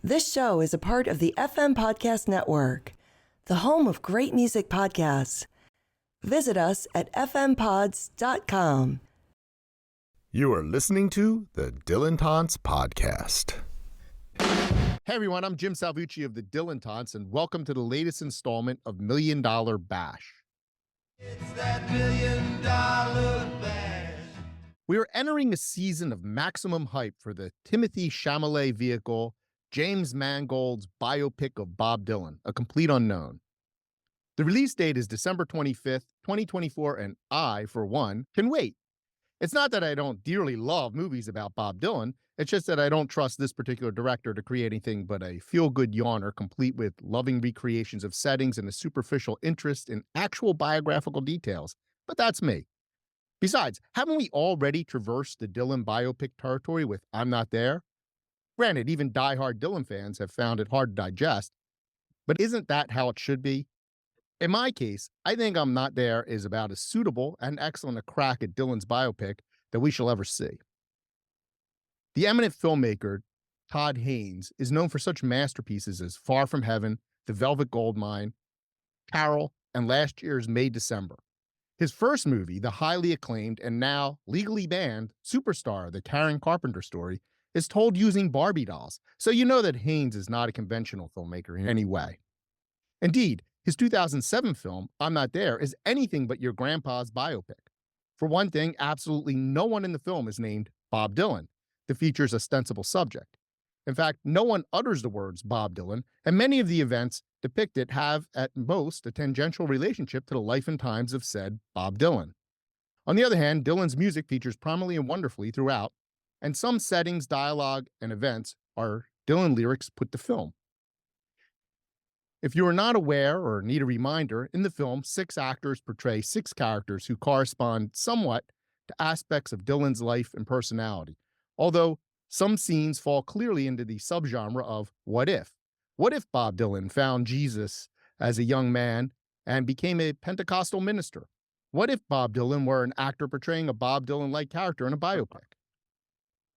This show is a part of the FM Podcast Network, the home of great music podcasts. Visit us at fmpods.com. You are listening to the Dilettantes Podcast. Hey everyone, I'm Jim Salvucci of the Dilettantes, and welcome to the latest installment of $1 Million Bash. It's that $1 Million Bash. We are entering a season of maximum hype for the Timothée Chalamet vehicle, James Mangold's biopic of Bob Dylan, A Complete Unknown. The release date is December 25th, 2024, and I, for one, can wait. It's not that I don't dearly love movies about Bob Dylan, it's just that I don't trust this particular director to create anything but a feel-good yawner complete with loving recreations of settings and a superficial interest in actual biographical details. But that's me. Besides, haven't we already traversed the Dylan biopic territory with I'm Not There? Granted, even die-hard Dylan fans have found it hard to digest, but isn't that how it should be? In my case, I think I'm Not There is about as suitable and excellent a crack at Dylan's biopic that we shall ever see. The eminent filmmaker, Todd Haynes, is known for such masterpieces as Far From Heaven, The Velvet Goldmine, Carol, and last year's May December. His first movie, the highly acclaimed and now legally banned Superstar, the Karen Carpenter story, is told using Barbie dolls, so you know that Haynes is not a conventional filmmaker in any way. Indeed, his 2007 film, I'm Not There, is anything but your grandpa's biopic. For one thing, absolutely no one in the film is named Bob Dylan, the feature's ostensible subject. In fact, no one utters the words Bob Dylan, and many of the events depicted have, at most, a tangential relationship to the life and times of said Bob Dylan. On the other hand, Dylan's music features prominently and wonderfully throughout, and some settings, dialogue, and events are Dylan lyrics put to film. If you are not aware or need a reminder, in the film, 6 actors portray 6 characters who correspond somewhat to aspects of Dylan's life and personality, although some scenes fall clearly into the subgenre of what if. What if Bob Dylan found Jesus as a young man and became a Pentecostal minister? What if Bob Dylan were an actor portraying a Bob Dylan-like character in a biopic?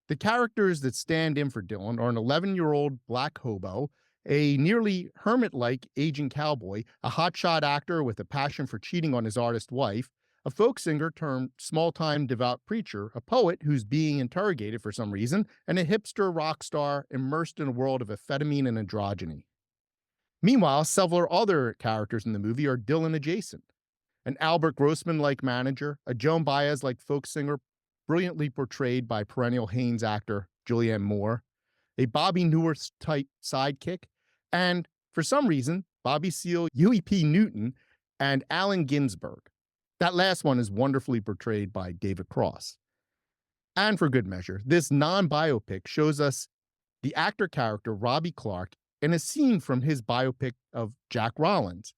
The characters that stand in for Dylan are an 11-year-old black hobo, a nearly hermit-like aging cowboy, a hotshot actor with a passion for cheating on his artist wife, a folk singer turned small-time devout preacher, a poet who's being interrogated for some reason, and a hipster rock star immersed in a world of amphetamine and androgyny. Meanwhile, several other characters in the movie are Dylan adjacent. An Albert Grossman-like manager, a Joan Baez-like folk singer, brilliantly portrayed by perennial Haynes actor Julianne Moore, a Bobby Newirth-type sidekick, and, for some reason, Bobby Seale, Huey P. Newton, and Allen Ginsberg. That last one is wonderfully portrayed by David Cross. And for good measure, this non-biopic shows us the actor character Robbie Clark in a scene from his biopic of Jack Rollins.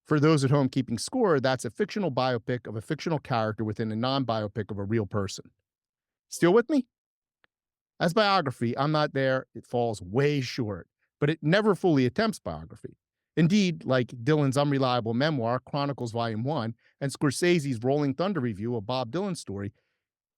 For those at home keeping score, that's a fictional biopic of a fictional character within a non-biopic of a real person. Still with me? As biography, I'm Not There, it falls way short, but it never fully attempts biography. Indeed, like Dylan's unreliable memoir, Chronicles Volume 1, and Scorsese's Rolling Thunder review of Bob Dylan's story,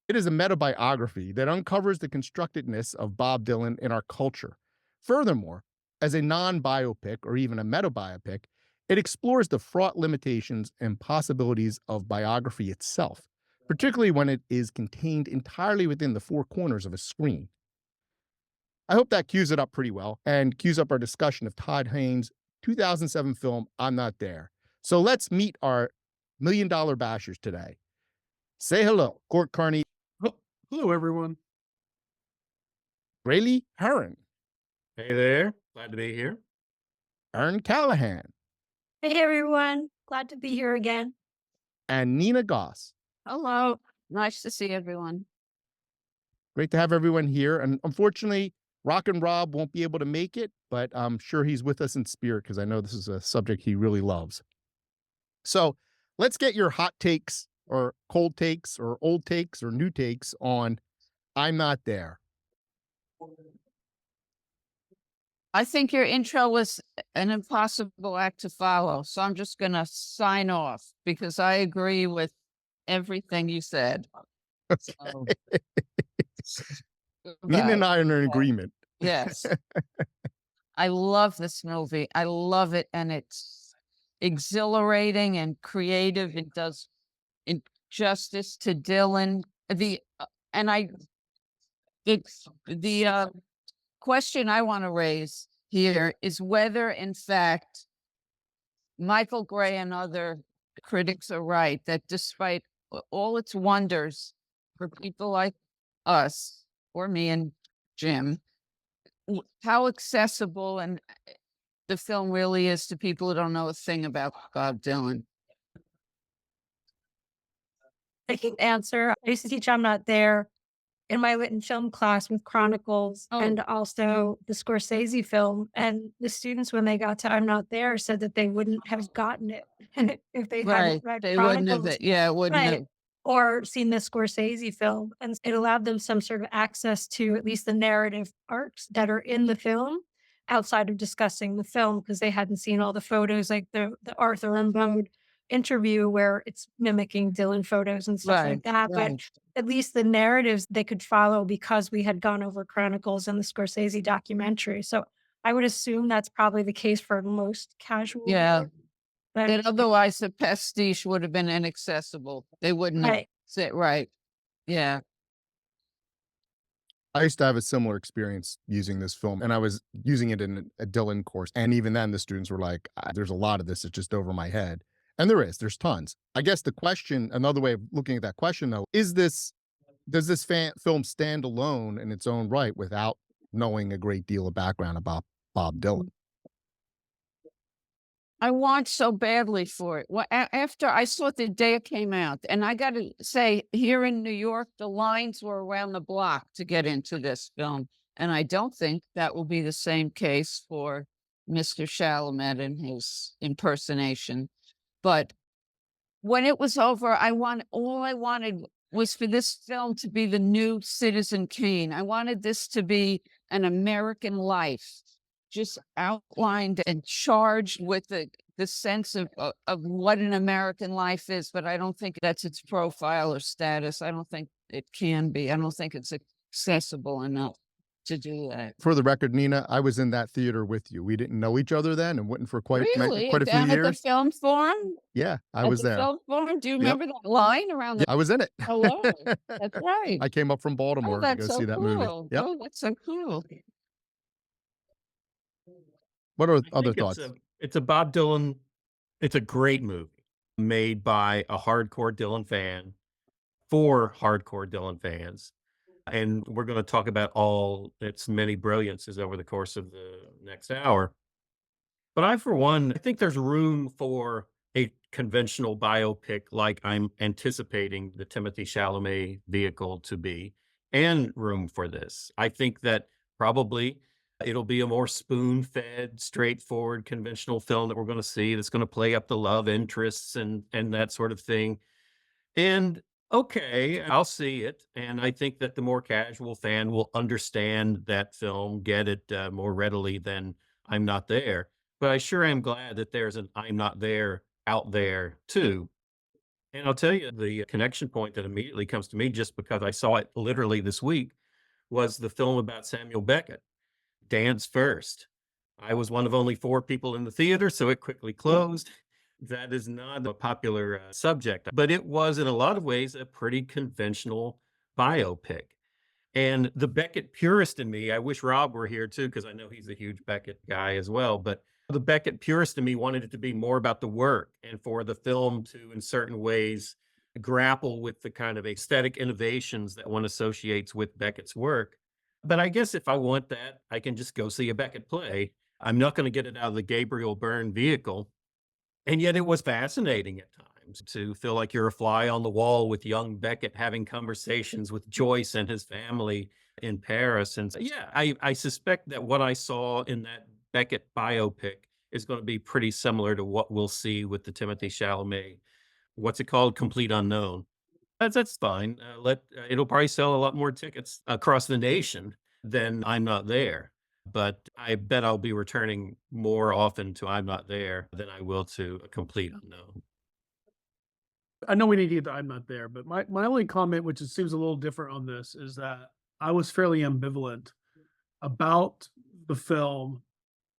it is a meta-biography that uncovers the constructedness of Bob Dylan in our culture. Furthermore, as a non-biopic or even a meta-biopic, it explores the fraught limitations and possibilities of biography itself, particularly when it is contained entirely within the 4 corners of a screen. I hope that cues it up pretty well and cues up our discussion of Todd Haynes' 2007 film, I'm Not There. So let's meet our $1 Million Bashers today. Say hello, Court Carney. Hello, everyone. Rayleigh Heron. Hey there. Glad to be here. Ern Callahan. Hey everyone, glad to be here again. And Nina Goss. Hello. Nice to see everyone. Great to have everyone here. And unfortunately, Rock and Rob won't be able to make it, but I'm sure he's with us in spirit because I know this is a subject he really loves. So let's get your hot takes or cold takes or old takes or new takes on I'm Not There. I think your intro was an impossible act to follow, so I'm just going to sign off because I agree with everything you said. So, Nina and I are in agreement. yes. I love this movie. I love it, and it's exhilarating and creative. It does justice to Dylan. And I it's the question I want to raise here is whether, in fact, Michael Gray and other critics are right that despite all its wonders for people like us or me and Jim, how accessible and the film really is to people who don't know a thing about Bob Dylan. I can answer. I used to teach I'm Not There in my lit and film class with Chronicles Oh. and also the Scorsese film. And the students, when they got to I'm Not There, said that they wouldn't have gotten it if they Right. hadn't read They wouldn't have Chronicles. it. Yeah, wouldn't Right. have. Or seen the Scorsese film. And it allowed them some sort of access to at least the narrative arcs that are in the film outside of discussing the film because they hadn't seen all the photos, like the Arthur Rimbaud interview where it's mimicking Dylan photos and stuff like that. But right. at least the narratives they could follow because we had gone over Chronicles and the Scorsese documentary. So I would assume that's probably the case for most casual. Yeah. readers. But That otherwise the pastiche would have been inaccessible. They wouldn't have right. sit right. Yeah. I used to have a similar experience using this film, and I was using it in a Dylan course. And even then, the students were like, there's a lot of this that's just over my head. And there's tons. I guess the question, another way of looking at that question, though, does this film stand alone in its own right without knowing a great deal of background about Bob Dylan? I want so badly for it. Well, after I saw it the day it came out, and I got to say, here in New York, the lines were around the block to get into this film. And I don't think that will be the same case for Mr. Chalamet and his impersonation. But when it was over, all I wanted was for this film to be the new Citizen Kane. I wanted this to be an American life, just outlined and charged with the sense of what an American life is. But I don't think that's its profile or status. I don't think it can be. I don't think it's accessible enough to do that. For the record, Nina, I was in that theater with you. We didn't know each other then and went for quite a few Down at the years. film forum? Yeah, I At was the there. film forum? Do you Yep. remember that line around the I was in it. hello? That's right. I came up from Baltimore to that's go so see that cool. movie. Yep. Oh, that's so cool. What are I other think thoughts? it's a Bob Dylan. It's a great movie made by a hardcore Dylan fan for hardcore Dylan fans. And we're going to talk about all its many brilliances over the course of the next hour. But I, for one, I think there's room for a conventional biopic like I'm anticipating the Timothée Chalamet vehicle to be, and room for this. I think that probably it'll be a more spoon-fed, straightforward, conventional film that we're going to see that's going to play up the love interests and that sort of thing. And okay, I'll see it. And I think that the more casual fan will understand that film, get it more readily than I'm Not There. But I sure am glad that there's an I'm Not There out there too. And I'll tell you, the connection point that immediately comes to me, just because I saw it literally this week, was the film about Samuel Beckett, Dance First. I was one of only 4 people in the theater, so it quickly closed. That is not a popular subject, but it was in a lot of ways a pretty conventional biopic. And the Beckett purist in me, I wish Rob were here too, because I know he's a huge Beckett guy as well. But the Beckett purist in me wanted it to be more about the work and for the film to, in certain ways, grapple with the kind of aesthetic innovations that one associates with Beckett's work. But I guess if I want that, I can just go see a Beckett play. I'm not going to get it out of the Gabriel Byrne vehicle. And yet it was fascinating at times to feel like you're a fly on the wall with young Beckett having conversations with Joyce and his family in Paris. And so, yeah, I suspect that what I saw in that Beckett biopic is going to be pretty similar to what we'll see with the Timothée Chalamet. What's it called? Complete Unknown. That's fine. It'll probably sell a lot more tickets across the nation than I'm Not There. But I bet I'll be returning more often to I'm Not There than I will to A Complete Unknown. I know we need to get to I'm Not There, but my only comment, which it seems a little different on this, is that I was fairly ambivalent about the film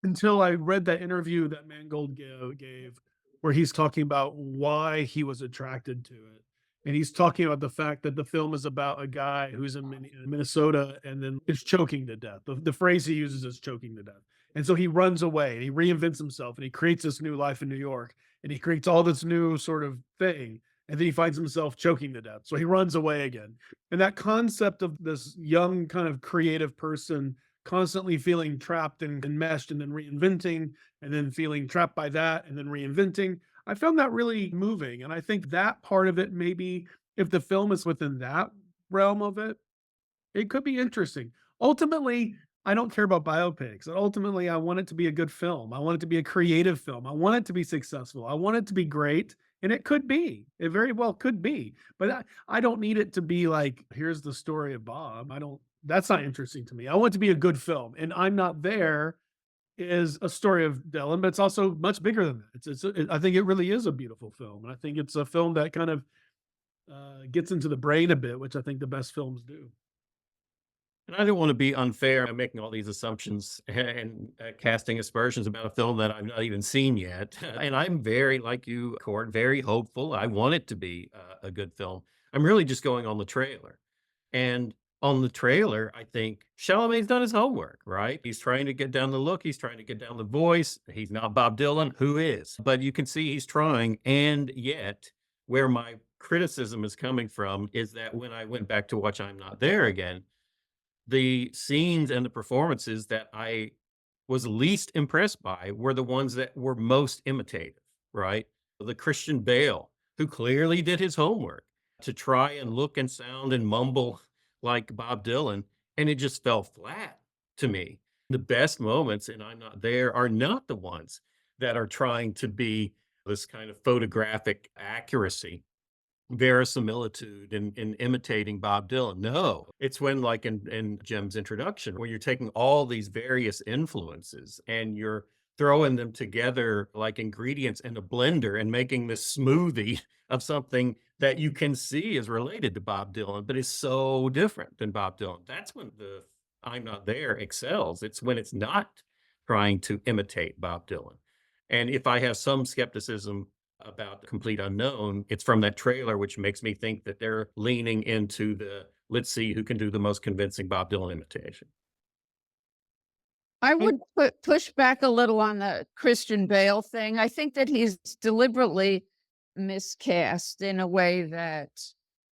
until I read that interview that Mangold gave, where he's talking about why he was attracted to it. And he's talking about the fact that the film is about a guy who's in Minnesota and then is choking to death. The phrase he uses is choking to death. And so he runs away and he reinvents himself and he creates this new life in New York and he creates all this new sort of thing. And then he finds himself choking to death. So he runs away again. And that concept of this young kind of creative person constantly feeling trapped and enmeshed and then reinventing and then feeling trapped by that and then reinventing. I found that really moving. And I think that part of it, maybe if the film is within that realm of it, it could be interesting. Ultimately, I don't care about biopics. Ultimately, I want it to be a good film. I want it to be a creative film. I want it to be successful. I want it to be great. And it could be. It very well could be. But I don't need it to be like, here's the story of Bob. That's not interesting to me. I want it to be a good film. And I'm Not There is a story of Dylan, but it's also much bigger than that. I think it really is a beautiful film. And I think it's a film that kind of gets into the brain a bit, which I think the best films do. And I don't want to be unfair. I'm making all these assumptions and casting aspersions about a film that I've not even seen yet. And I'm very, like you, Cord, very hopeful. I want it to be a good film. I'm really just going on the trailer. And on the trailer, I think Chalamet's done his homework, right? He's trying to get down the look. He's trying to get down the voice. He's not Bob Dylan. Who is? But you can see he's trying. And yet, where my criticism is coming from is that when I went back to watch I'm Not There again, the scenes and the performances that I was least impressed by were the ones that were most imitative, right? The Christian Bale, who clearly did his homework to try and look and sound and mumble like Bob Dylan, and it just fell flat to me. The best moments in I'm Not There are not the ones that are trying to be this kind of photographic accuracy, verisimilitude in imitating Bob Dylan. No, it's when, like in Jim's introduction, where you're taking all these various influences and you're throwing them together like ingredients in a blender and making this smoothie of something that you can see is related to Bob Dylan, but is so different than Bob Dylan. That's when the I'm Not There excels. It's when it's not trying to imitate Bob Dylan. And if I have some skepticism about Complete Unknown, it's from that trailer, which makes me think that they're leaning into the let's see who can do the most convincing Bob Dylan imitation. I would push back a little on the Christian Bale thing. I think that he's deliberately miscast in a way that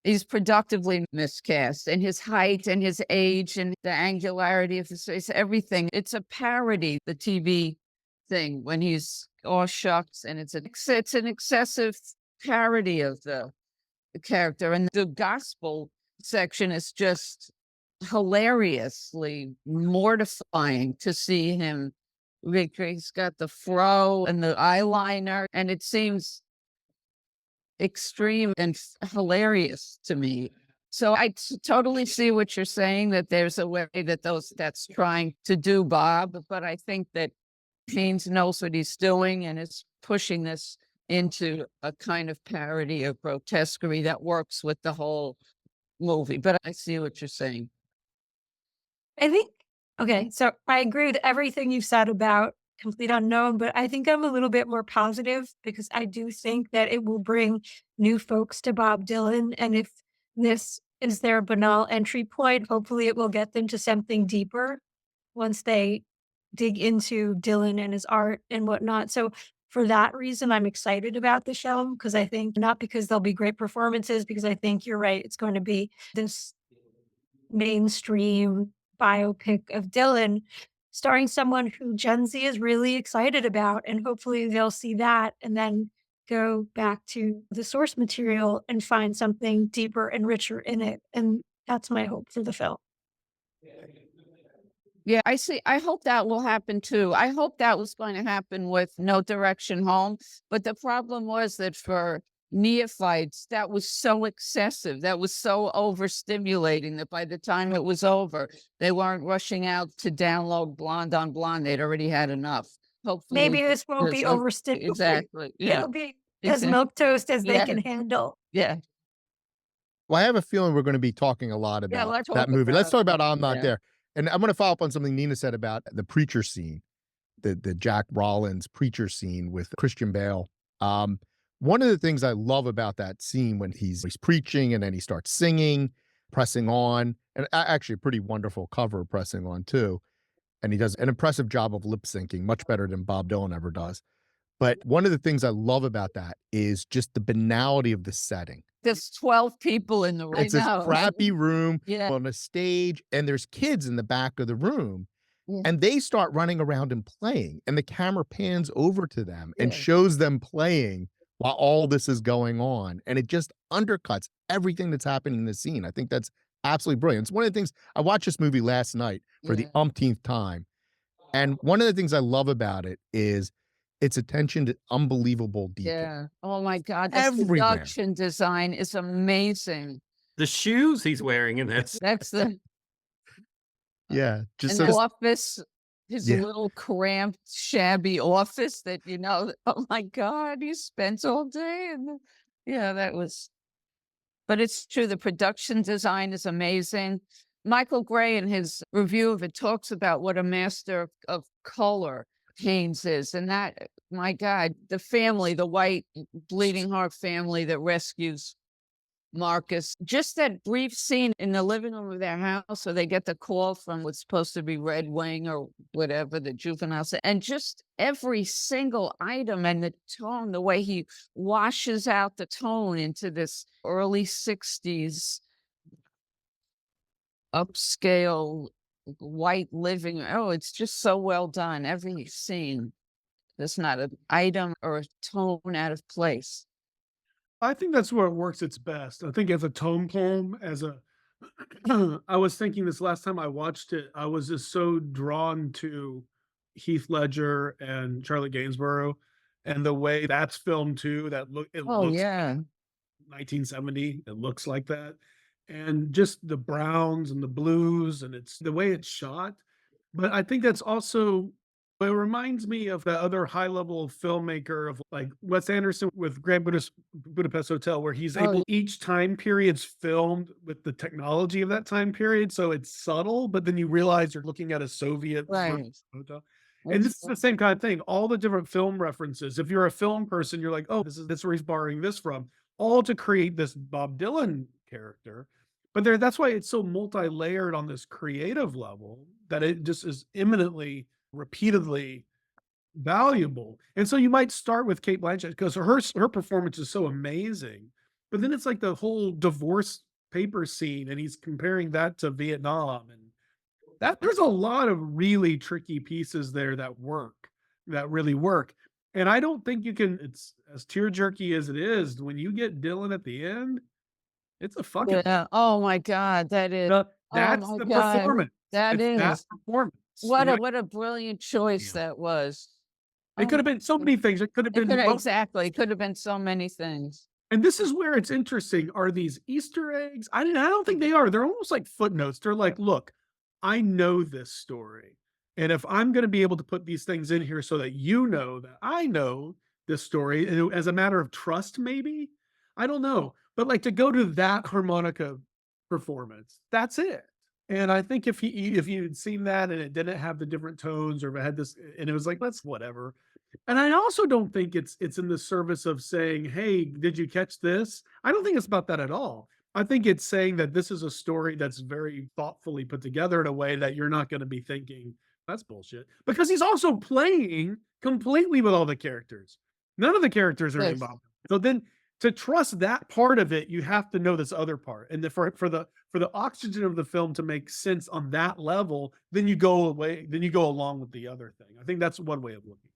he's productively miscast, and his height and his age and the angularity of his face, everything. It's a parody, the TV thing, when he's all shucks, and it's an excessive parody of the character. And the gospel section is just hilariously mortifying to see him. He's got the fro and the eyeliner, and it seems extreme and hilarious to me. So I totally see what you're saying, that there's a way that that's trying to do Bob, but I think that Haynes knows what he's doing and is pushing this into a kind of parody of grotesquerie that works with the whole movie. But I see what you're saying. I think, okay, so I agree with everything you've said about Complete Unknown, but I think I'm a little bit more positive because I do think that it will bring new folks to Bob Dylan. And if this is their banal entry point, hopefully it will get them to something deeper once they dig into Dylan and his art and whatnot. So for that reason, I'm excited about the show, because I think not because there'll be great performances, because I think you're right. It's going to be this mainstream biopic of Dylan starring someone who Gen Z is really excited about. And hopefully they'll see that and then go back to the source material and find something deeper and richer in it. And that's my hope for the film. Yeah, I see. I hope that will happen too. I hope that was going to happen with No Direction Home. But the problem was that for neophytes, that was so excessive. That was so overstimulating that by the time it was over, they weren't rushing out to download Blonde on Blonde. They'd already had enough. Hopefully, Maybe this won't be overstimulating. Exactly. Yeah. It'll be as milquetoast as they can handle. Yeah. Well, I have a feeling we're going to be talking a lot about that movie. Let's talk about I'm Not There. And I'm going to follow up on something Nina said about the preacher scene. the Jack Rollins preacher scene with Christian Bale. One of the things I love about that scene when he's preaching and then he starts singing, pressing on, and actually a pretty wonderful cover of Pressing On too. And he does an impressive job of lip syncing, much better than Bob Dylan ever does. But one of the things I love about that is just the banality of the setting. There's 12 people in the room. It's this crappy room Yeah. on a stage, and there's kids in the back of the room. Yeah. And they start running around and playing, and the camera pans over to them and Yeah. shows them playing while all this is going on. And it just undercuts everything that's happening in the scene. I think that's absolutely brilliant. It's one of the things I watched this movie last night for the Yeah. umpteenth time. And one of the things I love about it is its attention to unbelievable detail. Yeah. Oh my God. The Everywhere. production design is amazing. The shoes he's wearing, and that's That's the Yeah. Just and the so office, his Yeah. little cramped, shabby office that, oh my God, he spends all day. And yeah, that was, but it's true. The production design is amazing. Michael Gray, in his review of it, talks about what a master of color Haynes is. And that, my God, the family, the white bleeding heart family that rescues Marcus, just that brief scene in the living room of their house, so they get the call from what's supposed to be Red Wing or whatever, the juvenile, and just every single item and the tone, the way he washes out the tone into this early 60s upscale white living. Oh, it's just so well done. Every scene, there's not an item or a tone out of place. I think that's where it works its best. I think as a tone poem, I was thinking this last time I watched it, I was just so drawn to Heath Ledger and Charlotte Gainsborough and the way that's filmed too. It Oh, looks yeah. 1970. It looks like that. And just the browns and the blues, and it's the way it's shot. But I think that's also, it reminds me of the other high level filmmaker of like Wes Anderson with Budapest Hotel, where he's able, each time period's filmed with the technology of that time period. So it's subtle, but then you realize you're looking at a Soviet Right. hotel. And this is the same kind of thing. All the different film references. If you're a film person, you're like, oh, this where he's borrowing this from, all to create this Bob Dylan character. But that's why it's so multi-layered on this creative level that it just is eminently, repeatedly valuable. And so you might start with Kate Blanchett because her performance is so amazing. But then it's like the whole divorce paper scene, and he's comparing that to Vietnam, and that there's a lot of really tricky pieces there that really work. And I don't think you can, it's as tear jerky as it is, when you get Dylan at the end, it's a fucking, Yeah. Oh my God, that is. that's my the God, performance. that It's that is. performance. What a brilliant choice Yeah. that was. It could have been so many things. It could have been Exactly. Could have been so many things. And this is where it's interesting. Are these Easter eggs? I don't think they are. They're almost like footnotes. They're like, look, I know this story. And if I'm going to be able to put these things in here so that you know that I know this story, and as a matter of trust, maybe, I don't know. But like to go to that harmonica performance, that's it. And I think if you had seen that and it didn't have the different tones, or if it had this, and it was like, let's whatever. And I also don't think it's in the service of saying, hey, did you catch this? I don't think it's about that at all. I think it's saying that this is a story that's very thoughtfully put together in a way that you're not going to be thinking, that's bullshit. Because he's also playing completely with all the characters. None of the characters are Yes. involved. So then to trust that part of it, you have to know this other part. And for the oxygen of the film to make sense on that level, then you go along with the other thing. I think that's one way of looking.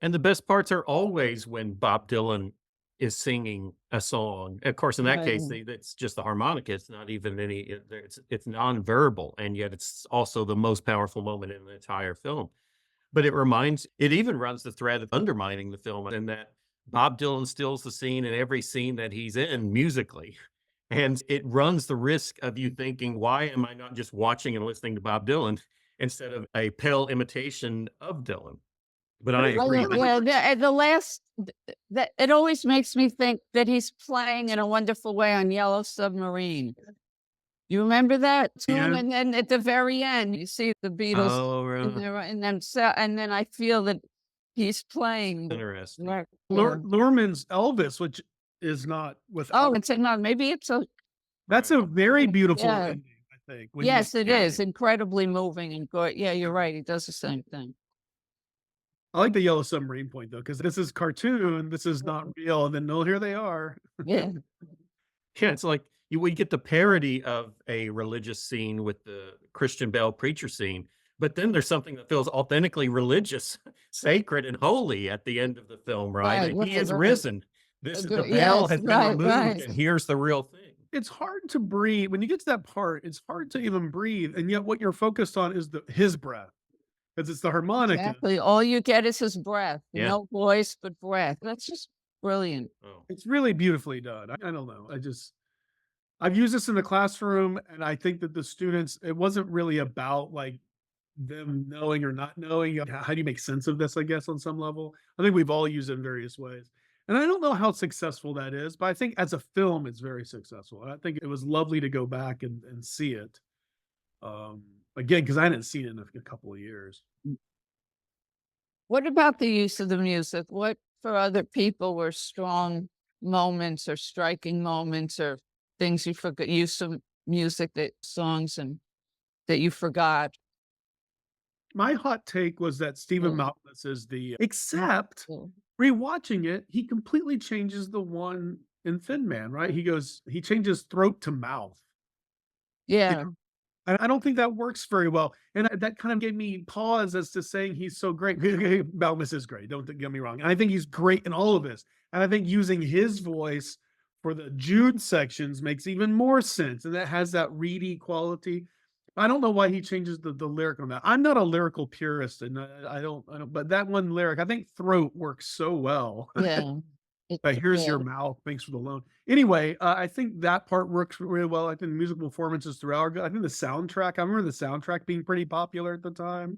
And the best parts are always when Bob Dylan is singing a song. Of course, in that case, it's just the harmonica. It's not even it's nonverbal, and yet it's also the most powerful moment in the entire film. But it even runs the thread of undermining the film, in that Bob Dylan steals the scene in every scene that he's in musically. And it runs the risk of you thinking, why am I not just watching and listening to Bob Dylan instead of a pale imitation of Dylan? But I agree. It always makes me think that he's playing in a wonderful way on Yellow Submarine. You remember that too? Yeah. And then at the very end, you see the Beatles, Oh, and, really? and then I feel that he's playing. Interesting. Right. Lurman's Elvis, which is not with Oh, it's not. Maybe it's a. that's a very beautiful Yeah. ending, I think. when you- Yes, it is incredibly moving and good. Yeah, you're right. He does the same thing. I like the Yellow Submarine point though, because this is cartoon, this is not real, and then no, here they are. Yeah. Yeah, it's like we get the parody of a religious scene with the Christian Bale preacher scene, but then there's something that feels authentically religious, sacred, and holy at the end of the film, right? Right, He is right. risen. This is the Yes, veil has been right, removed, right. and here's the real thing. It's hard to breathe when you get to that part. It's hard to even breathe, and yet what you're focused on is his breath, because it's the harmonica. Exactly. All you get is his breath. Yeah. No voice, but breath. That's just brilliant. Oh. It's really beautifully done. I don't know. I've used this in the classroom, and I think that the students, it wasn't really about like them knowing or not knowing. How do you make sense of this, I guess, on some level? I think we've all used it in various ways. And I don't know how successful that is, but I think as a film, it's very successful. And I think it was lovely to go back and see it. Again, because I hadn't seen it in a couple of years. What about the use of the music? What for other people were strong moments or striking moments or things you forgot? Use of music, that songs and that you forgot. My hot take was that Stephen Mm. Malkmus is except Mm. rewatching it, he completely changes the one in Thin Man, right? He changes throat to mouth. Yeah. And I don't think that works very well. And that kind of gave me pause as to saying he's so great. Malkmus is great. Don't get me wrong. And I think he's great in all of this. And I think using his voice for the Jude sections makes even more sense. And that has that reedy quality. I don't know why he changes the lyric on that. I'm not a lyrical purist, and I don't, but that one lyric, I think throat works so well. Yeah. Here's yeah. your mouth. Thanks for the loan. Anyway, I think that part works really well. I think the musical performances throughout are good. I think the soundtrack, I remember the soundtrack being pretty popular at the time.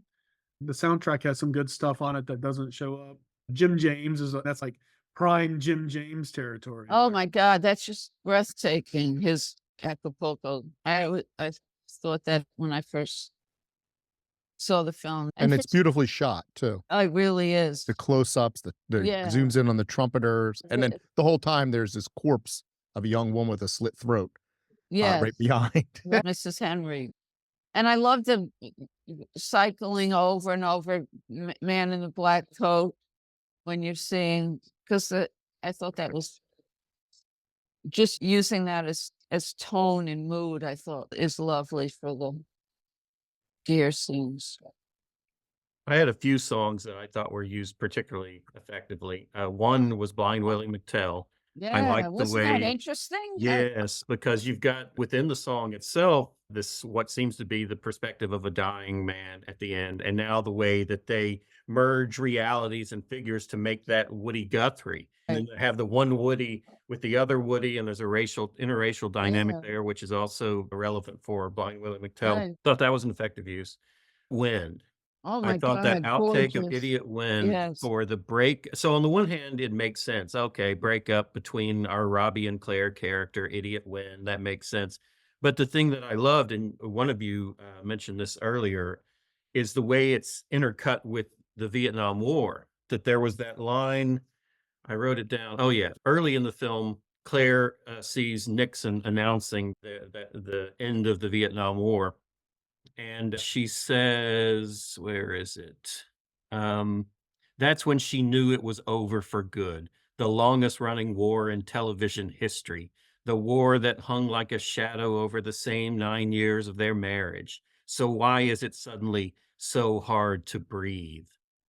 The soundtrack has some good stuff on it that doesn't show up. Jim James that's like prime Jim James territory. Oh my God, that's just breathtaking. His Acapulco. I thought that when I first saw the film. And it's beautifully shot too. Oh, it really is. The close-ups, the Yeah. zooms in on the trumpeters, and then Yeah. the whole time there's this corpse of a young woman with a slit throat Yeah. right behind. Mrs. Henry. And I love the cycling over and over man in the black coat when you're seeing, because I thought that was just using that as tone and mood, I thought is lovely for the gear scenes. I had a few songs that I thought were used particularly effectively. One was Blind Willie McTell. I Yeah, like the wasn't that way, interesting? yes, because you've got within the song itself, this what seems to be the perspective of a dying man at the end, and now the way that they merge realities and figures to make that Woody Guthrie. And then they have the one Woody with the other Woody, and there's a interracial dynamic Yeah. there, which is also relevant for Blind Willie McTell. Right. Thought that was an effective use. Wind. Oh I my thought that God, outtake of gorgeous. Idiot Wind Yes. for the break. So on the one hand, it makes sense. Okay, break up between our Robbie and Claire character, Idiot Wind. That makes sense. But the thing that I loved, and one of you mentioned this earlier, is the way it's intercut with the Vietnam War. That there was that line, I wrote it down. Oh yeah, early in the film, Claire sees Nixon announcing the end of the Vietnam War. And she says, where is it? That's when she knew it was over for good. The longest running war in television history. The war that hung like a shadow over the same 9 years of their marriage. So why is it suddenly so hard to breathe?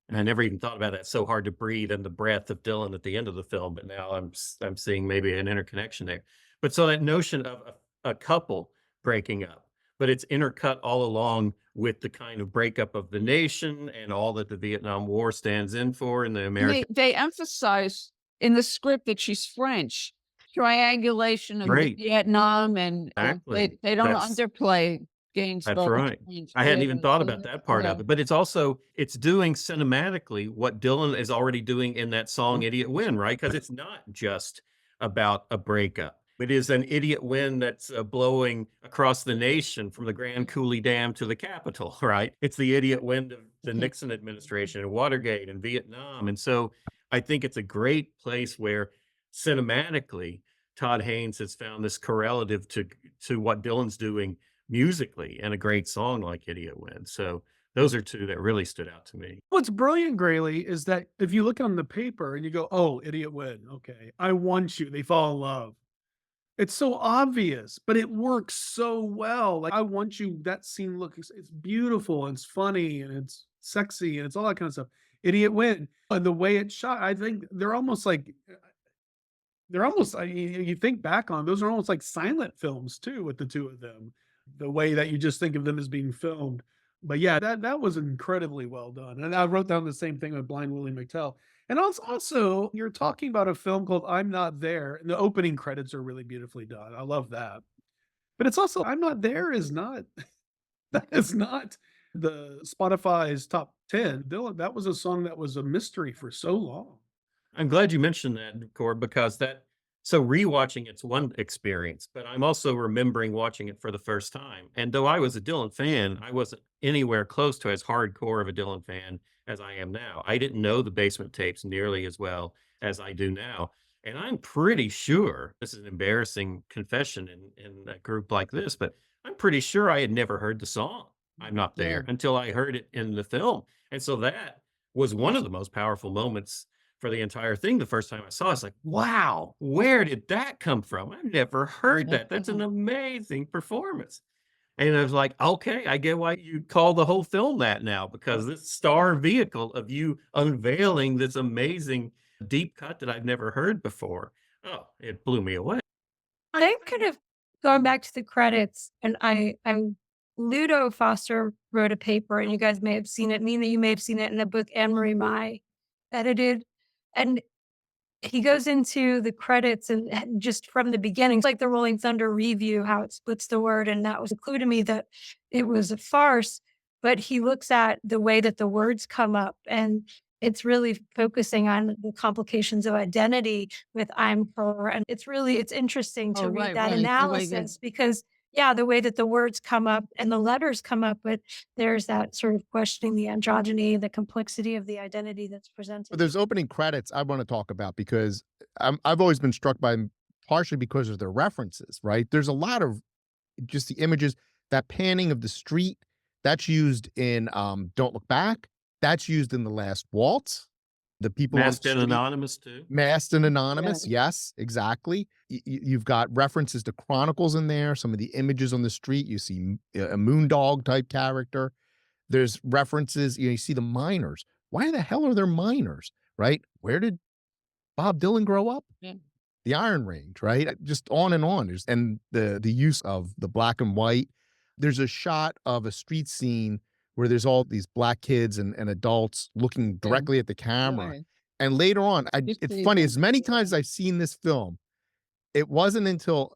And I never even thought about that, so hard to breathe, and the breath of Dylan at the end of the film. But now I'm seeing maybe an interconnection there. But so that notion of a couple breaking up, but it's intercut all along with the kind of breakup of the nation and all that the Vietnam War stands in for in the American. They emphasize in the script that she's French. Triangulation of Right. Vietnam, and Exactly. they don't That's- underplay Gainesville. That's right. I hadn't even thought about that part of it, but it's also, it's doing cinematically what Dylan is already doing in that song Idiot Wind, right? Because it's not just about a breakup. It is an idiot wind that's blowing across the nation from the Grand Coulee Dam to the Capitol, right? It's the idiot wind of the Nixon administration and Watergate and Vietnam. And so I think it's a great place where cinematically, Todd Haynes has found this correlative to what Dylan's doing musically and a great song like Idiot Wind. So those are two that really stood out to me. What's brilliant, Grayley, is that if you look on the paper and you go, "Oh, idiot win. Okay, I want you." They fall in love. It's so obvious, but it works so well. Like, I want you. That scene looks, it's beautiful and it's funny and it's sexy and it's all that kind of stuff. Idiot win, and the way it's shot, I think they're almost. You think back on those are almost like silent films too, with the two of them. The way that you just think of them as being filmed. But yeah, that was incredibly well done. And I wrote down the same thing with Blind Willie McTell. And also, you're talking about a film called I'm Not There, and the opening credits are really beautifully done. I love that. But it's also I'm Not There is not that is not the Spotify's top 10. Dylan, that was a song that was a mystery for so long. I'm glad you mentioned that, Cord, because so rewatching it's one experience, but I'm also remembering watching it for the first time. And though I was a Dylan fan, I wasn't anywhere close to as hardcore of a Dylan fan as I am now. I didn't know the Basement Tapes nearly as well as I do now. And I'm pretty sure this is an embarrassing confession in a group like this, but I'm pretty sure I had never heard the song I'm Not There until I heard it in the film. And so that was one of the most powerful moments for the entire thing. The first time I saw it, it's like, wow, where did that come from? I've never heard that. That's an amazing performance. And I was like, okay, I get why you call the whole film that now, because this star vehicle of you unveiling this amazing deep cut that I've never heard before. Oh, it blew me away. I think kind of going back to the credits, and I'm Ludo Foster wrote a paper, and you guys may have seen it. Nina, you may have seen it in a book Anne Marie Mai edited. And he goes into the credits and just from the beginning, it's like the Rolling Thunder review, how it splits the word. And that was clear to me that it was a farce. But he looks at the way that the words come up, and it's really focusing on the complications of identity with I'm her. And it's interesting to read that analysis because the way that the words come up and the letters come up, but there's that sort of questioning the androgyny, the complexity of the identity that's presented. But there's opening credits I want to talk about because I've always been struck by them partially because of their references, right? There's a lot of just the images, that panning of the street, that's used in Don't Look Back. That's used in The Last Waltz. The people Masked and Anonymous too. Masked and Anonymous, yes, exactly. You've got references to Chronicles in there. Some of the images on the street, you see a Moondog type character. There's references, you see the miners. Why the hell are there miners, right? Where did Bob Dylan grow up? Yeah. The Iron Range, right? Just on and on. And the use of the black and white. There's a shot of a street scene where there's all these black kids and adults looking directly at the camera. Right. And later on, it's funny, as many times as I've seen this film, it wasn't until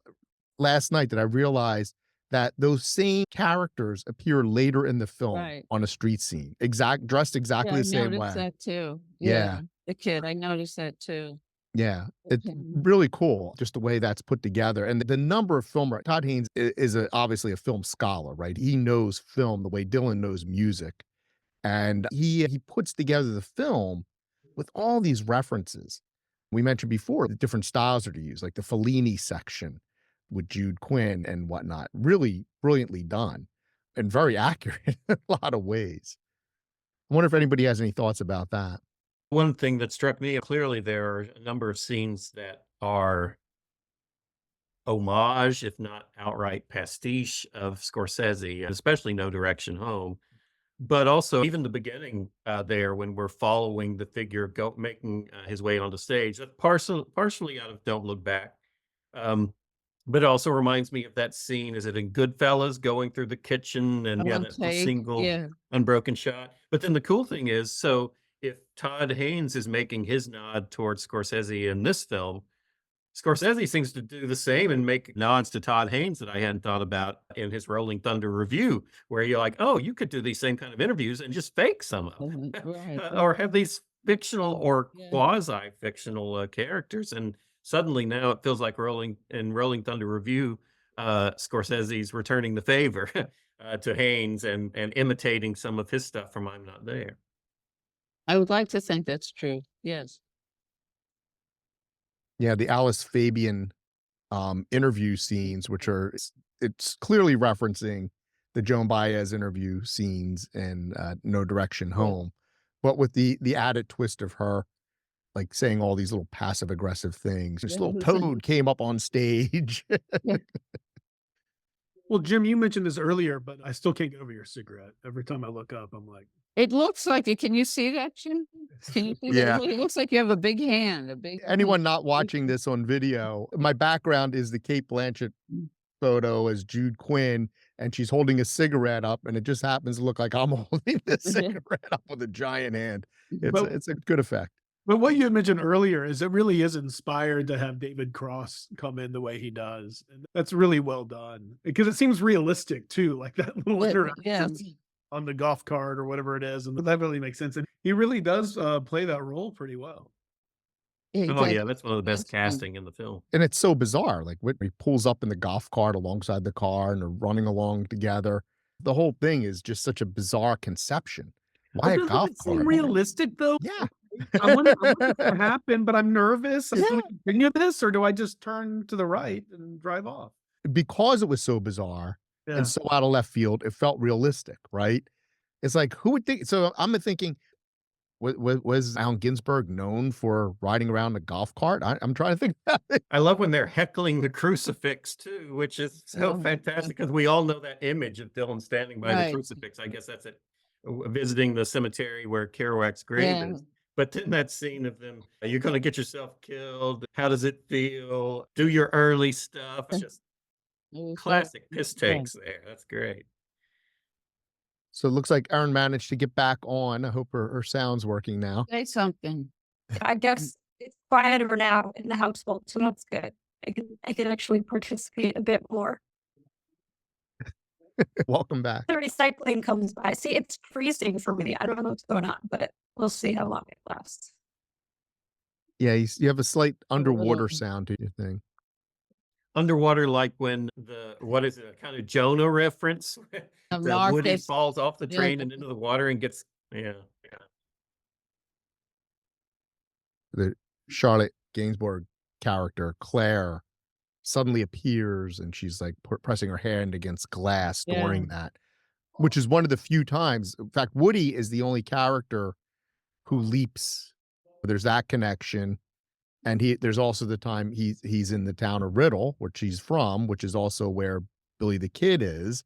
last night that I realized that those same characters appear later in the film on a street scene, dressed exactly the same way. I noticed that too. Yeah. The kid, I noticed that too. Yeah, it's really cool, just the way that's put together. And the number of film, Todd Haynes is obviously a film scholar, right? He knows film the way Dylan knows music. And he puts together the film with all these references. We mentioned before the different styles that are used, like the Fellini section with Jude Quinn and whatnot. Really brilliantly done and very accurate in a lot of ways. I wonder if anybody has any thoughts about that. One thing that struck me, clearly there are a number of scenes that are homage, if not outright pastiche of Scorsese, especially No Direction Home. But also even the beginning there when we're following the figure making his way onto stage, that's partially out of Don't Look Back. But it also reminds me of that scene, is it in Goodfellas, going through the kitchen and that single unbroken shot. But then the cool thing is, so if Todd Haynes is making his nod towards Scorsese in this film, Scorsese seems to do the same and make nods to Todd Haynes that I hadn't thought about in his Rolling Thunder review, where you're like, oh, you could do these same kind of interviews and just fake some of them, or have these fictional or quasi-fictional characters and suddenly now it feels like Rolling Thunder Review, Scorsese's returning the favor to Haynes and imitating some of his stuff from I'm Not There. I would like to think that's true. Yes. Yeah, the Alice Fabian interview scenes, which are it's clearly referencing the Joan Baez interview scenes in No Direction Home, but with the added twist of her like saying all these little passive aggressive things. This little toad came up on stage. Well, Jim, you mentioned this earlier, but I still can't get over your cigarette. Every time I look up, I'm like, It looks like it. Can you see that, Jim? Can you see Yeah. that? It looks like you have a big hand. Anyone not watching this on video, my background is the Kate Blanchett photo as Jude Quinn, and she's holding a cigarette up, and it just happens to look like I'm holding this cigarette up with a giant hand. It's a good effect. but what you had mentioned earlier is it really is inspired to have David Cross come in the way he does. And that's really well done because it seems realistic too, like that little interaction on the golf cart or whatever it is. And that really makes sense. And he really does play that role pretty well. Oh yeah, that's one of the best casting in the film. And it's so bizarre. Like when he pulls up in the golf cart alongside the car and they're running along together. The whole thing is just such a bizarre conception. Why a golf Seem cart? realistic though? Yeah. I wonder what's going to happen, but I'm nervous. Do I continue this or do I just turn to the right and drive off? Because it was so bizarre Yeah. and so out of left field, it felt realistic, right? It's like, who would think? So I'm thinking, was Allen Ginsberg known for riding around a golf cart? I'm trying to think about it. I love when they're heckling the crucifix too, which is so fantastic because we all know that image of Dylan standing by the crucifix. I guess that's it, visiting the cemetery where Kerouac's grave is. But then that scene of them, you're going to get yourself killed. How does it feel? Do your early stuff. It's just classic piss takes there. That's great. So it looks like Erin managed to get back on. I hope her sound's working now. Say something. I guess it's quieter now in the household, so that's good. I can actually participate a bit more. Welcome back. The recycling comes by. See, it's freezing for me. I don't know what's going on, but we'll see how long it lasts. Yeah, you have a slight underwater sound to your thing. Underwater, like when what is it, a kind of Jonah reference? The Woody falls off the train and into the water and gets, The Charlotte Gainsbourg character, Claire, suddenly appears and she's like pressing her hand against glass during that, which is one of the few times. In fact, Woody is the only character who leaps. There's that connection. And there's also the time he's in the town of Riddle, which he's from, which is also where Billy the Kid is,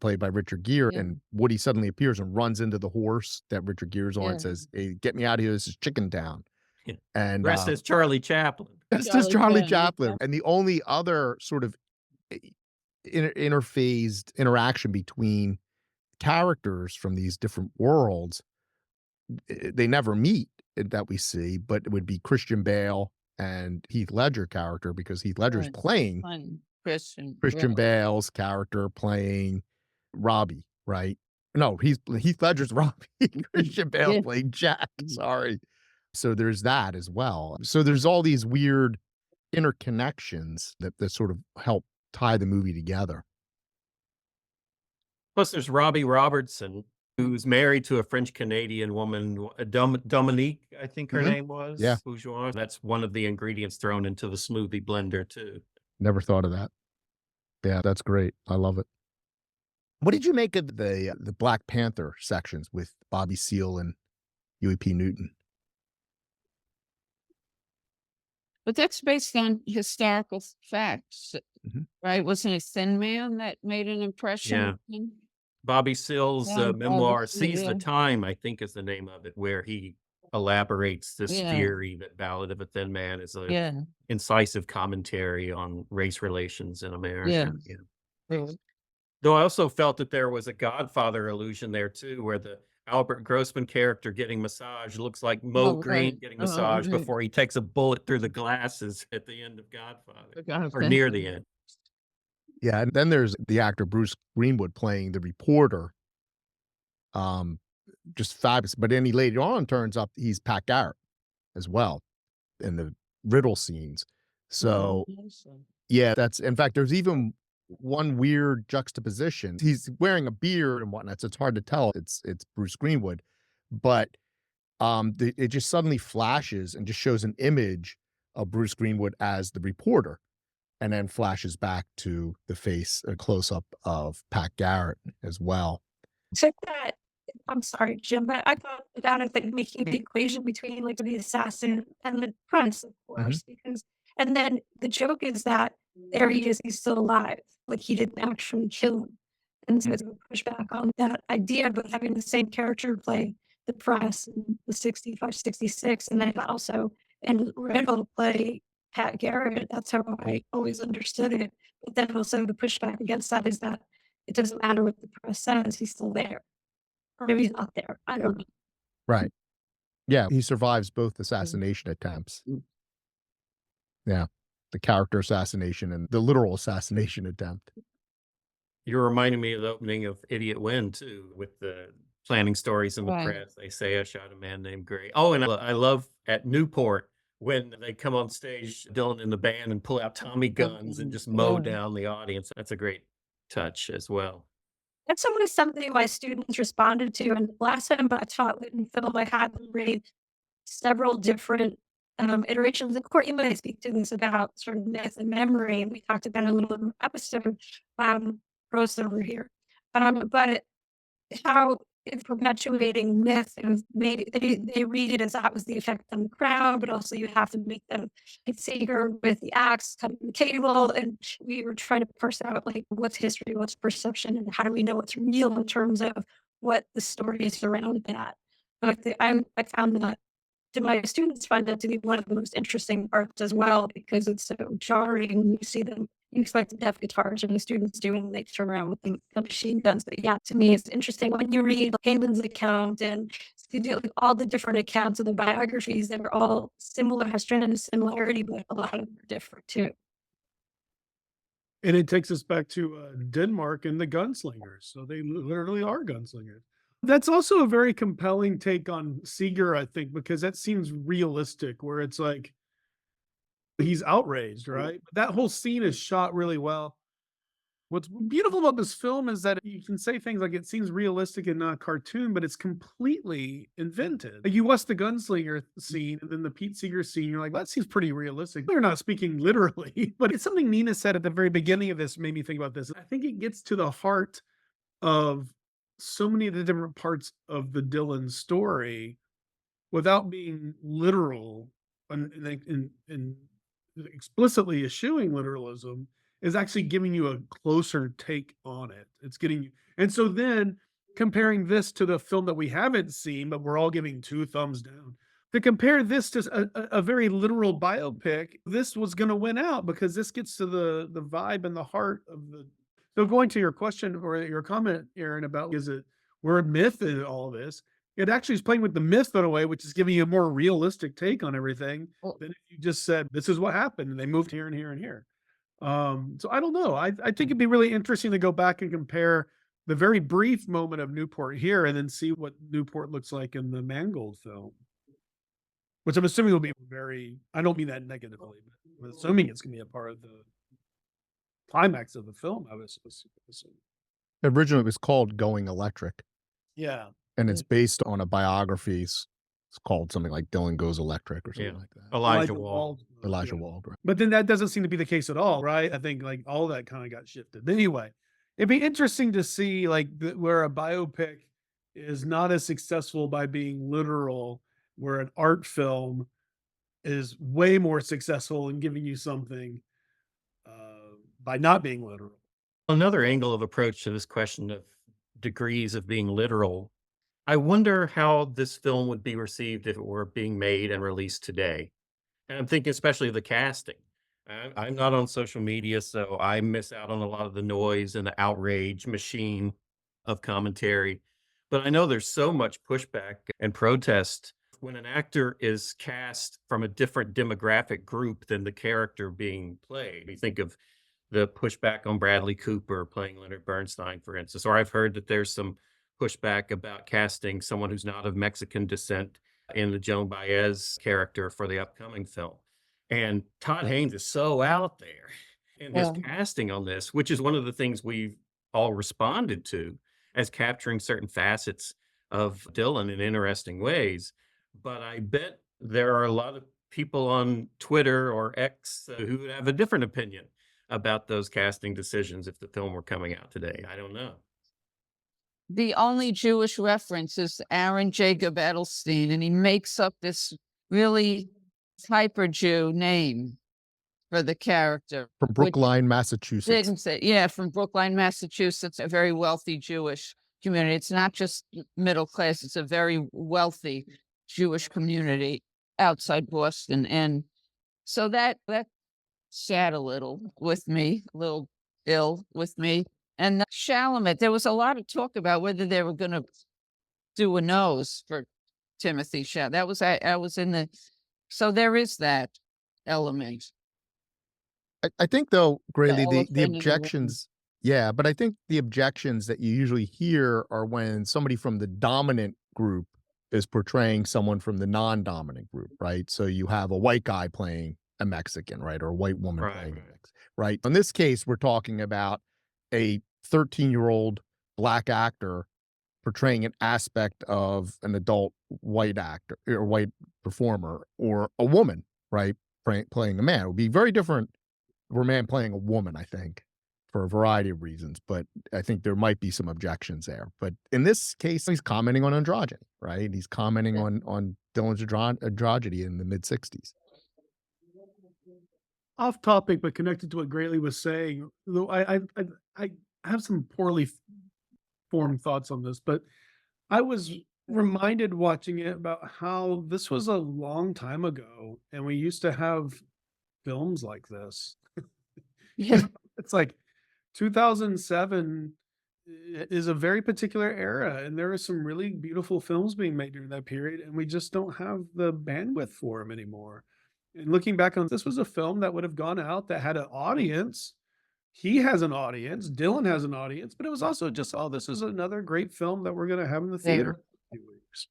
played by Richard Gere. And Woody suddenly appears and runs into the horse that Richard Gere's on and says, "Hey, get me out of here. This is Chicken Town." And dressed as Charlie Chaplin. Dressed as Charlie Chaplin. And the only other sort of interphased interaction between characters from these different worlds, they never meet that we see, but it would be Christian Bale and Heath Ledger character, because Heath Ledger's playing Christian Bale's character playing Robbie, right? No, Heath Ledger's Robbie. Christian Bale playing Jack. Sorry. So there's that as well. So there's all these weird interconnections that sort of help tie the movie together. Plus, there's Robbie Robertson, who's married to a French-Canadian woman, Dominique, I think her name was. Yeah. Bourgeois. That's one of the ingredients thrown into the smoothie blender, too. Never thought of that. Yeah, that's great. I love it. What did you make of the Black Panther sections with Bobby Seale and Huey P. Newton? But that's based on historical facts, right? Wasn't it Thin Man that made an impression? Yeah. Bobby Seale's memoir, Seize the Time, I think is the name of it, where he elaborates this theory that Ballad of a Thin Man is an incisive commentary on race relations in America. Though I also felt that there was a Godfather illusion there too, where the Albert Grossman character getting massage looks like Mo Green getting massage before he takes a bullet through the glasses at the end of Godfather, or near the end. Yeah, and then there's the actor Bruce Greenwood playing the reporter. Just fabulous. But then he later on turns up, he's Pat Garrett as well in the Riddle scenes. So Awesome. yeah, that's in fact, there's even one weird juxtaposition. He's wearing a beard and whatnot, so it's hard to tell it's Bruce Greenwood, but it just suddenly flashes and just shows an image of Bruce Greenwood as the reporter, and then flashes back to the face, a close up of Pat Garrett as well. Took that I'm sorry, Jim, but I thought that is like making the equation between like the assassin and the prince, of Mhm. course, because and then the joke is that there he is, he's still alive. Like he didn't actually kill him. And so it's a pushback on that idea, but having the same character play the press in the 65, 66, and then also and Randall play Pat Garrett. That's how I always understood it. But then also the pushback against that is that it doesn't matter what the press says, he's still there. Or maybe he's not there. I don't know. Right. Yeah, he survives both assassination attempts. Yeah. The character assassination and the literal assassination attempt. You're reminding me of the opening of Idiot Win too, with the planning stories in the Right. press. They say I shot a man named Gray. Oh, and I love at Newport when they come on stage, Dylan and the band, and pull out Tommy guns and just mow Yeah. down the audience. That's a great touch as well. That's always something my students responded to. And last time I taught lit and film, I had them read several different iterations. And Court, you might speak to this about sort of myth and memory. And we talked about it a little in the episode, Rose over here. But how it's perpetuating myth and made they read it as that was the effect on the crowd, but also you have to make them like Sager with the axe cutting the cable. And we were trying to parse out like what's history, what's perception, and how do we know what's real in terms of what the story is around that. But I found that to my students find that to be one of the most interesting parts as well because it's so jarring when you see them. You expect to have guitars and the students doing they turn around with the machine guns. But yeah, to me, it's interesting when you read Hayman's account and you do like, all the different accounts of the biographies that are all similar, has tremendous similarity, but a lot of them are different too. And it takes us back to Denmark and the gunslingers. So they literally are gunslingers. That's also a very compelling take on Seeger, I think, because that seems realistic, where it's like he's outraged, right? But that whole scene is shot really well. What's beautiful about this film is that you can say things like it seems realistic and not cartoon, but it's completely invented. Like you watch the gunslinger scene and then the Pete Seeger scene, you're like, that seems pretty realistic. They're not speaking literally, but it's something Nina said at the very beginning of this made me think about this. I think it gets to the heart of so many of the different parts of the Dylan story without being literal and explicitly eschewing literalism is actually giving you a closer take on it. It's getting you, and so then comparing this to the film that we haven't seen, but we're all giving 2 thumbs down. To compare this to a very literal biopic, this was going to win out because this gets to the vibe and the heart of the. So going to your question or your comment, Aaron, about is it we're a myth in all this? It actually is playing with the myth in a way, which is giving you a more realistic take on everything Well, than if you just said this is what happened and they moved here and here and here. So I don't know. I think it'd be really interesting to go back and compare the very brief moment of Newport here and then see what Newport looks like in the Mangold film. Which I'm assuming will be very I don't mean that negatively, but I'm assuming it's gonna be a part of the climax of the film, I was assuming. Originally, it was called Going Electric, Yeah. and it's based on a biography. It's called something like Dylan Goes Electric or something Yeah. like that. Elijah Wald. Elijah yeah. Wald, right? But then that doesn't seem to be the case at all, right? I think like all that kind of got shifted. But anyway, it'd be interesting to see like where a biopic is not as successful by being literal, where an art film is way more successful in giving you something by not being literal. Another angle of approach to this question of degrees of being literal, I wonder how this film would be received if it were being made and released today. And I'm thinking especially of the casting. I'm not on social media, so I miss out on a lot of the noise and the outrage machine of commentary. But I know there's so much pushback and protest when an actor is cast from a different demographic group than the character being played. You think of the pushback on Bradley Cooper playing Leonard Bernstein, for instance, or I've heard that there's some pushback about casting someone who's not of Mexican descent in the Joan Baez character for the upcoming film. And Todd Haynes is so out there in his Yeah. casting on this, which is one of the things we've all responded to as capturing certain facets of Dylan in interesting ways. But I bet there are a lot of people on Twitter or X who would have a different opinion about those casting decisions if the film were coming out today. I don't know. The only Jewish reference is Aaron Jacob Edelstein, and he makes up this really hyper Jew name for the character. From which Brookline, Massachusetts. didn't say, yeah, from Brookline, Massachusetts, a very wealthy Jewish community. It's not just middle class, it's a very wealthy Jewish community outside Boston. And so that sat a little with me, a little ill with me. And Chalamet, there was a lot of talk about whether they were going to do a nose for Timothy Chalamet. That was, I was in the, so there is that element. I think though, Grayley, elephant the in the room. objections, yeah, but I think the objections that you usually hear are when somebody from the dominant group is portraying someone from the non-dominant group, right? So you have a white guy playing a Mexican, right? Or a white woman Right, playing a right. Mexican, right? In this case, we're talking about a 13-year-old Black actor portraying an aspect of an adult white actor or white performer, or a woman, right? Playing a man. It would be very different for a man playing a woman, I think, for a variety of reasons. But I think there might be some objections there. But in this case, he's commenting on androgyny, right? He's commenting on Dylan's androgyny in the mid-60s. Off topic, but connected to what Grayley was saying, though I have some poorly formed thoughts on this, but I was reminded watching it about how this was a long time ago, and we used to have films like this. Yeah. It's like 2007 is a very particular era, and there are some really beautiful films being made during that period, and we just don't have the bandwidth for them anymore. And looking back on this, was a film that would have gone out that had an audience. He has an audience, Dylan has an audience, but it was also just, oh, this is another great film that we're going to have in the theater in a few weeks.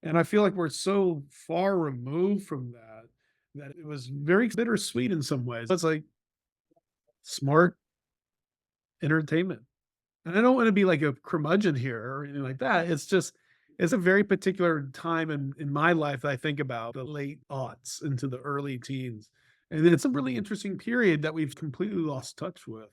And I feel like we're so far removed from that it was very bittersweet in some ways. It's like smart entertainment. And I don't want to be like a curmudgeon here or anything like that. It's just, it's a very particular time in my life that I think about, the late aughts into the early teens. And it's a really interesting period that we've completely lost touch with.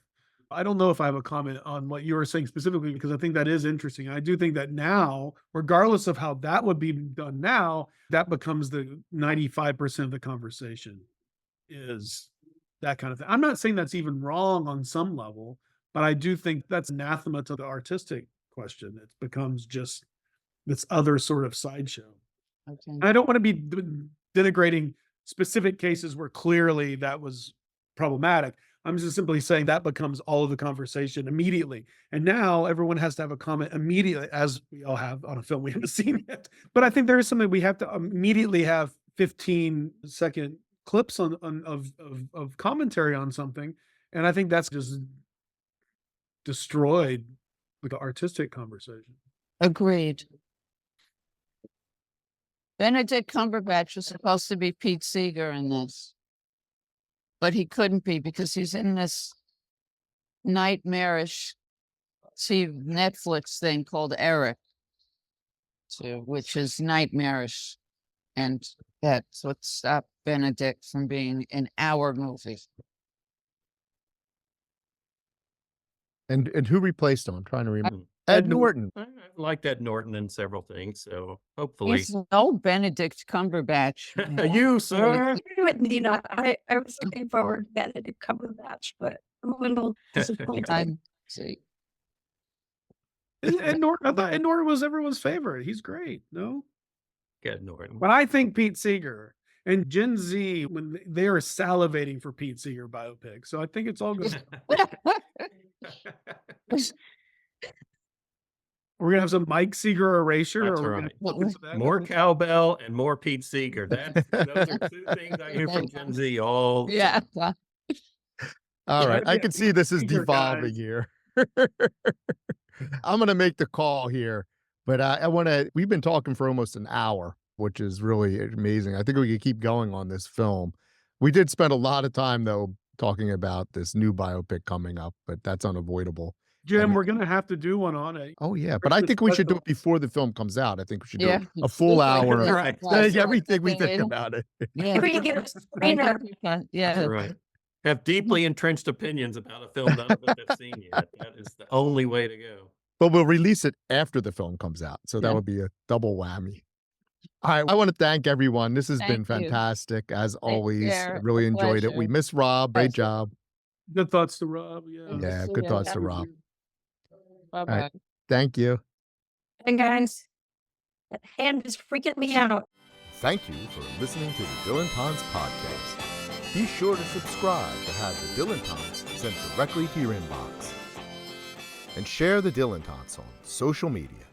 I don't know if I have a comment on what you were saying specifically, because I think that is interesting. I do think that now, regardless of how that would be done now, that becomes the 95% of the conversation, is that kind of thing. I'm not saying that's even wrong on some level, but I do think that's anathema to the artistic question. It becomes just this other sort of sideshow. Okay. And I don't want to be denigrating specific cases where clearly that was problematic. I'm just simply saying that becomes all of the conversation immediately. And now everyone has to have a comment immediately, as we all have on a film we haven't seen yet. But I think there is something we have to immediately have 15-second clips of commentary on something. And I think that's just destroyed the artistic conversation. Agreed. Benedict Cumberbatch was supposed to be Pete Seeger in this, but he couldn't be because he's in this nightmarish Netflix thing called Eric, which is nightmarish, and that's what stopped Benedict from being in our movie. And who replaced him? I'm trying to remember. Ed Norton. I liked Ed Norton in several things, so hopefully. He's no Benedict Cumberbatch. You, sir. Nina, I was looking forward to Benedict Cumberbatch, but I'm a little disappointed. I'm see. Ed Norton, I thought Ed Norton was everyone's favorite. He's great, no? Ed Norton. But I think Pete Seeger and Gen Z, when they are salivating for Pete Seeger biopic. So I think it's all good. We're gonna have some Mike Seeger erasure. That's or we're right. gonna look into that. More cowbell and more Pete Seeger. Those are two things I hear from Gen Z all. Yeah. All right. I Yeah, can see this is Seeger devolving guys. here. I'm going to make the call here, but I want to, we've been talking for almost an hour, which is really amazing. I think we could keep going on this film. We did spend a lot of time, though, talking about this new biopic coming up, but that's unavoidable. Jim, And- we're gonna have to do one on it. Oh, yeah. But I think we should do it before the film comes out. I think we should do Yeah. a full hour. of Right. Everything we think about it. Yeah. We can get a screener. Yeah. That's right. Have deeply entrenched opinions about a film none of us have seen yet. That is the only way to go. But we'll release it after the film comes out. So that Yeah. would be a double whammy. All right. I want to thank everyone. This has been Thank you. fantastic, as always. care. Really A enjoyed it. We pleasure. miss Rob. Great Pleasure. job. Good thoughts to Rob. Yeah. Good to Yeah, see good you. thoughts to Rob. Bye-bye. Thank you. And guys, that hand is freaking me out. Thank you for listening to the Dylan Tons podcast. Be sure to subscribe to have the Dylan Tons sent directly to your inbox. And share the Dylan Tons on social media.